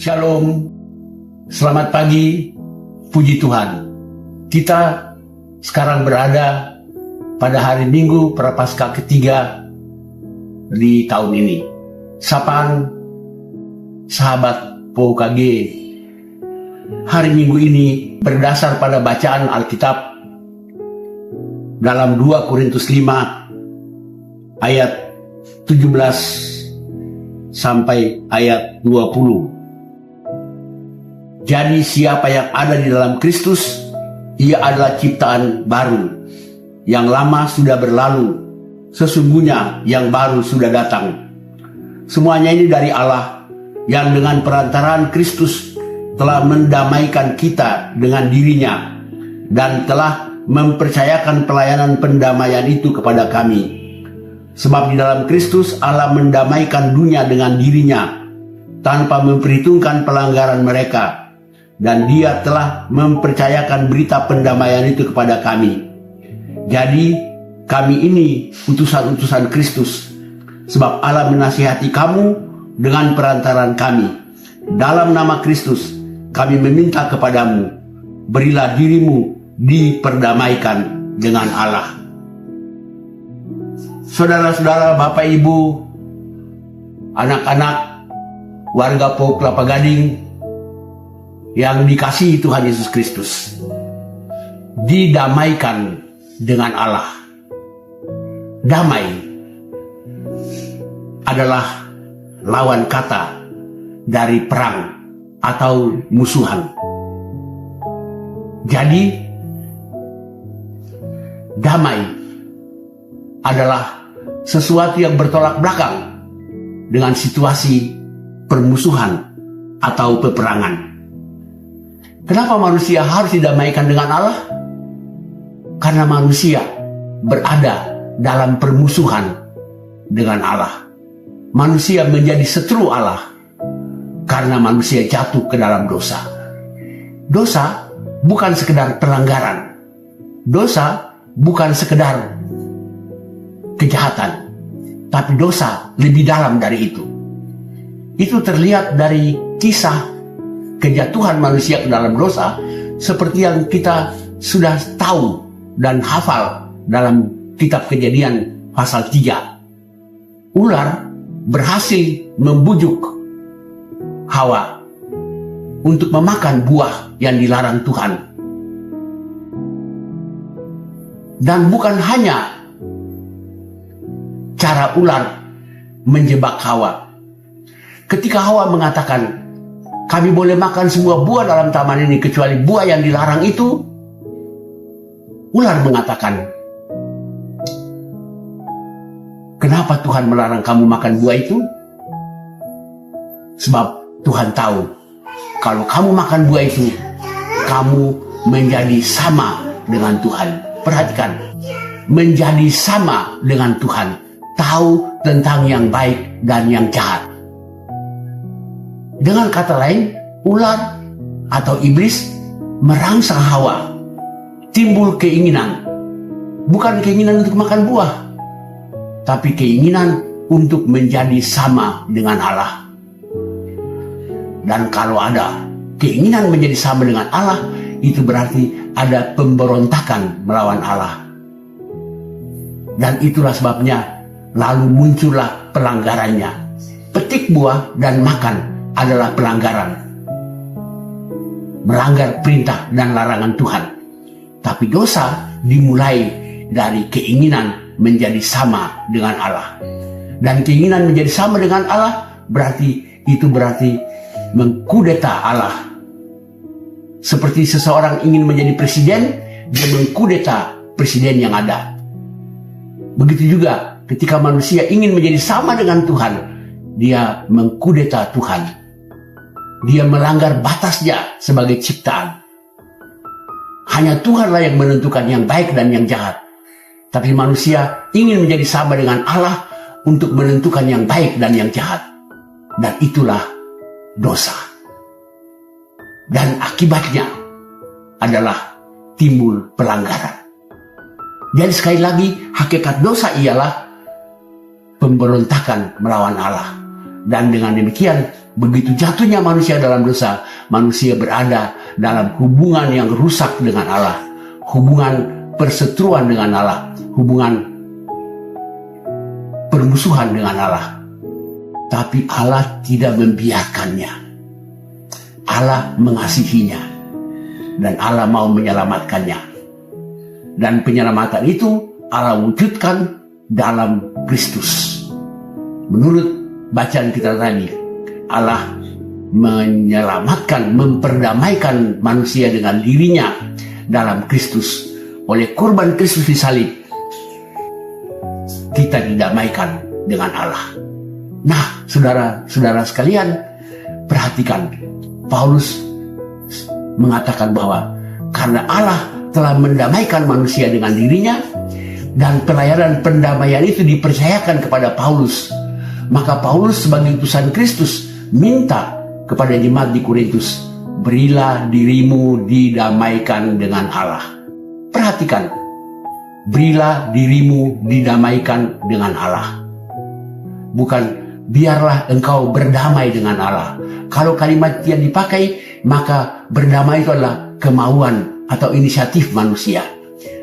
Shalom, selamat pagi, puji Tuhan. Kita sekarang berada pada hari Minggu Prapaskah ketiga di tahun ini. Sapaan sahabat POKG hari Minggu ini berdasar pada bacaan Alkitab dalam 2 Korintus 5 ayat 17 sampai ayat 20. Jadi siapa yang ada di dalam Kristus, ia adalah ciptaan baru. Yang lama sudah berlalu, sesungguhnya yang baru sudah datang. Semuanya ini dari Allah, yang dengan perantaraan Kristus telah mendamaikan kita dengan dirinya, dan telah mempercayakan pelayanan pendamaian itu kepada kami. Sebab di dalam Kristus Allah mendamaikan dunia dengan dirinya, tanpa memperhitungkan pelanggaran mereka. Dan dia telah mempercayakan berita pendamaian itu kepada kami. Jadi kami ini utusan-utusan Kristus, sebab Allah menasihati kamu dengan perantaran kami. Dalam nama Kristus kami meminta kepadamu, berilah dirimu diperdamaikan dengan Allah. Saudara-saudara, Bapak Ibu, anak-anak, warga PO Kelapa Gading yang dikasihi Tuhan Yesus Kristus, didamaikan dengan Allah. Damai adalah lawan kata dari perang atau musuhan. Jadi damai adalah sesuatu yang bertolak belakang dengan situasi permusuhan atau peperangan. Kenapa manusia harus didamaikan dengan Allah? Karena manusia berada dalam permusuhan dengan Allah. Manusia menjadi setru Allah karena manusia jatuh ke dalam dosa. Dosa bukan sekedar pelanggaran. Dosa bukan sekedar kejahatan. Tapi dosa lebih dalam dari itu. Itu terlihat dari kisah kejatuhan manusia ke dalam dosa, seperti yang kita sudah tahu dan hafal dalam kitab Kejadian pasal 3. Ular berhasil membujuk Hawa untuk memakan buah yang dilarang Tuhan. Dan bukan hanya cara ular menjebak Hawa. Ketika Hawa mengatakan, kami boleh makan semua buah dalam taman ini kecuali buah yang dilarang itu, ular mengatakan, kenapa Tuhan melarang kamu makan buah itu? Sebab Tuhan tahu, kalau kamu makan buah itu, kamu menjadi sama dengan Tuhan. Perhatikan, menjadi sama dengan Tuhan, tahu tentang yang baik dan yang jahat. Dengan kata lain, ular atau iblis merangsang Hawa. Timbul keinginan. Bukan keinginan untuk makan buah, tapi keinginan untuk menjadi sama dengan Allah. Dan kalau ada keinginan menjadi sama dengan Allah, itu berarti ada pemberontakan melawan Allah. Dan itulah sebabnya lalu muncullah pelanggarannya. Petik buah dan makan adalah pelanggaran. Melanggar perintah dan larangan Tuhan. Tapi dosa dimulai dari keinginan menjadi sama dengan Allah. Dan keinginan menjadi sama dengan Allah berarti mengkudeta Allah. Seperti seseorang ingin menjadi presiden, dia mengkudeta presiden yang ada. Begitu juga ketika manusia ingin menjadi sama dengan Tuhan, dia mengkudeta Tuhan. Dia melanggar batasnya sebagai ciptaan. Hanya Tuhanlah yang menentukan yang baik dan yang jahat. Tapi manusia ingin menjadi sama dengan Allah untuk menentukan yang baik dan yang jahat. Dan itulah dosa. Dan akibatnya adalah timbul pelanggaran. Jadi sekali lagi, hakikat dosa ialah pemberontakan melawan Allah. Dan dengan demikian begitu jatuhnya manusia dalam dosa, manusia berada dalam hubungan yang rusak dengan Allah, hubungan perseteruan dengan Allah, hubungan permusuhan dengan Allah. Tapi Allah tidak membiarkannya. Allah mengasihinya dan Allah mau menyelamatkannya. Dan penyelamatan itu Allah wujudkan dalam Kristus. Menurut bacaan kita tadi, Allah menyelamatkan, memperdamaikan manusia dengan dirinya dalam Kristus. Oleh kurban Kristus di salib, kita didamaikan dengan Allah. Nah, saudara-saudara sekalian, perhatikan, Paulus mengatakan bahwa karena Allah telah mendamaikan manusia dengan dirinya, dan pelayanan pendamaian itu dipercayakan kepada Paulus, maka Paulus sebagai utusan Kristus minta kepada jemaat di Korintus, berilah dirimu didamaikan dengan Allah. Perhatikan, berilah dirimu didamaikan dengan Allah. Bukan biarlah engkau berdamai dengan Allah. Kalau kalimat yang dipakai, maka berdamai itu adalah kemauan atau inisiatif manusia.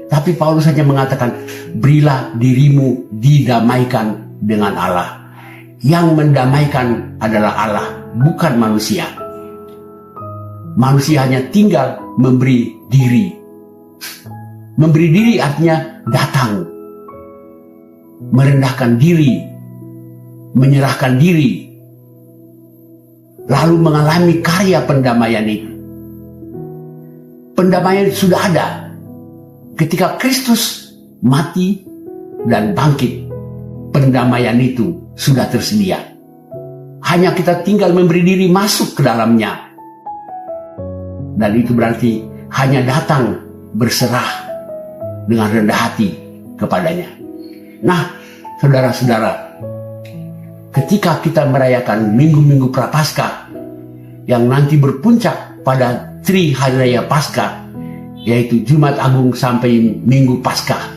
Tapi Paulus hanya mengatakan, berilah dirimu didamaikan dengan Allah. Yang mendamaikan adalah Allah, bukan manusia. Manusia hanya tinggal memberi diri. Memberi diri artinya datang, merendahkan diri, menyerahkan diri, lalu mengalami karya pendamaian itu. Pendamaian sudah ada. Ketika Kristus mati dan bangkit, pendamaian itu sudah tersedia. Hanya kita tinggal memberi diri masuk ke dalamnya. Dan itu berarti hanya datang berserah dengan rendah hati kepadanya. Nah, saudara-saudara, ketika kita merayakan minggu-minggu Prapaskah yang nanti berpuncak pada Tri Hari Raya Paskah, yaitu Jumat Agung sampai Minggu Paskah,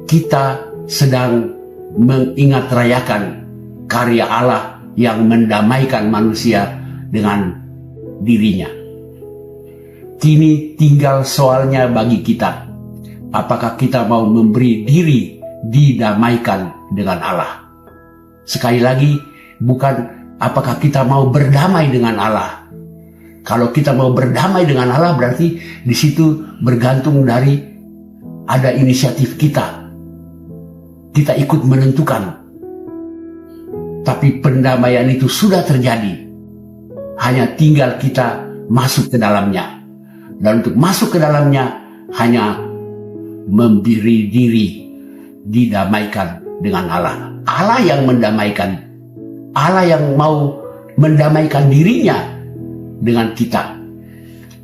kita sedang mengingat rayakan karya Allah yang mendamaikan manusia dengan dirinya. Kini tinggal soalnya bagi kita, apakah kita mau memberi diri didamaikan dengan Allah. Sekali lagi, bukan apakah kita mau berdamai dengan Allah. Kalau kita mau berdamai dengan Allah, berarti di situ bergantung dari ada inisiatif kita. Kita ikut menentukan. Tapi pendamaian itu sudah terjadi. Hanya tinggal kita masuk ke dalamnya. Dan untuk masuk ke dalamnya, hanya memberi diri didamaikan dengan Allah. Allah yang mendamaikan. Allah yang mau mendamaikan dirinya dengan kita.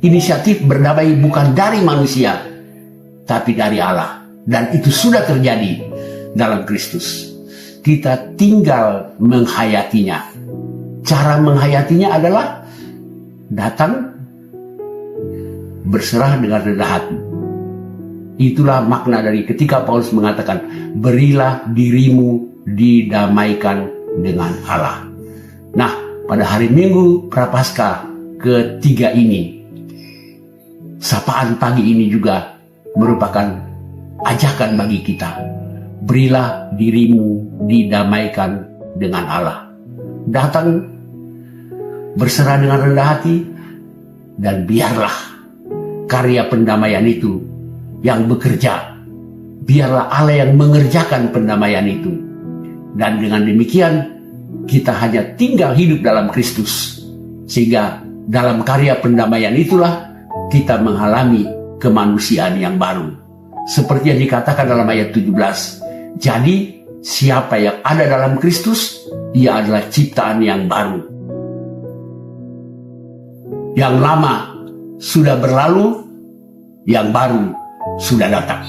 Inisiatif berdamai bukan dari manusia, tapi dari Allah. Dan itu sudah terjadi dalam Kristus. Kita tinggal menghayatinya. Cara menghayatinya adalah datang berserah dengan rendah hati. Itulah makna dari ketika Paulus mengatakan, berilah dirimu didamaikan dengan Allah. Nah, pada hari Minggu Prapaskah ketiga ini, sapaan pagi ini juga merupakan ajakan bagi kita. Berilah dirimu didamaikan dengan Allah. Datang berserah dengan rendah hati, dan biarlah karya pendamaian itu yang bekerja. Biarlah Allah yang mengerjakan pendamaian itu. Dan dengan demikian, kita hanya tinggal hidup dalam Kristus. Sehingga dalam karya pendamaian itulah kita mengalami kemanusiaan yang baru. Seperti yang dikatakan dalam ayat 17. Jadi, siapa yang ada dalam Kristus, ia adalah ciptaan yang baru. Yang lama sudah berlalu, yang baru sudah datang.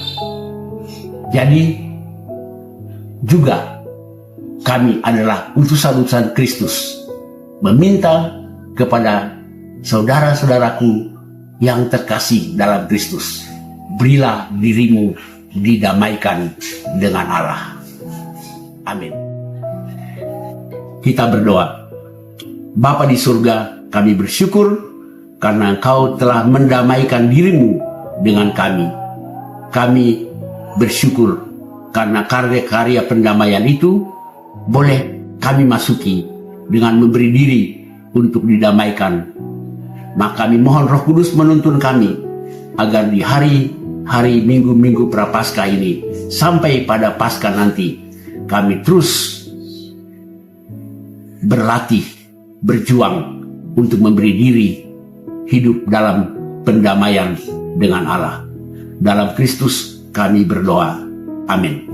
Jadi, juga kami adalah utusan-utusan Kristus, meminta kepada saudara-saudaraku yang terkasih dalam Kristus, berilah dirimu didamaikan dengan Allah. Amin. Kita berdoa. Bapa di surga, kami bersyukur karena Engkau telah mendamaikan dirimu dengan kami. Kami bersyukur karena karya-karya pendamaian itu boleh kami masuki dengan memberi diri untuk didamaikan. Maka kami mohon Roh Kudus menuntun kami agar di hari-hari minggu-minggu Prapaskah ini sampai pada Paskah nanti kami terus berlatih, berjuang untuk memberi diri hidup dalam pendamaian dengan Allah. Dalam Kristus kami berdoa. Amin.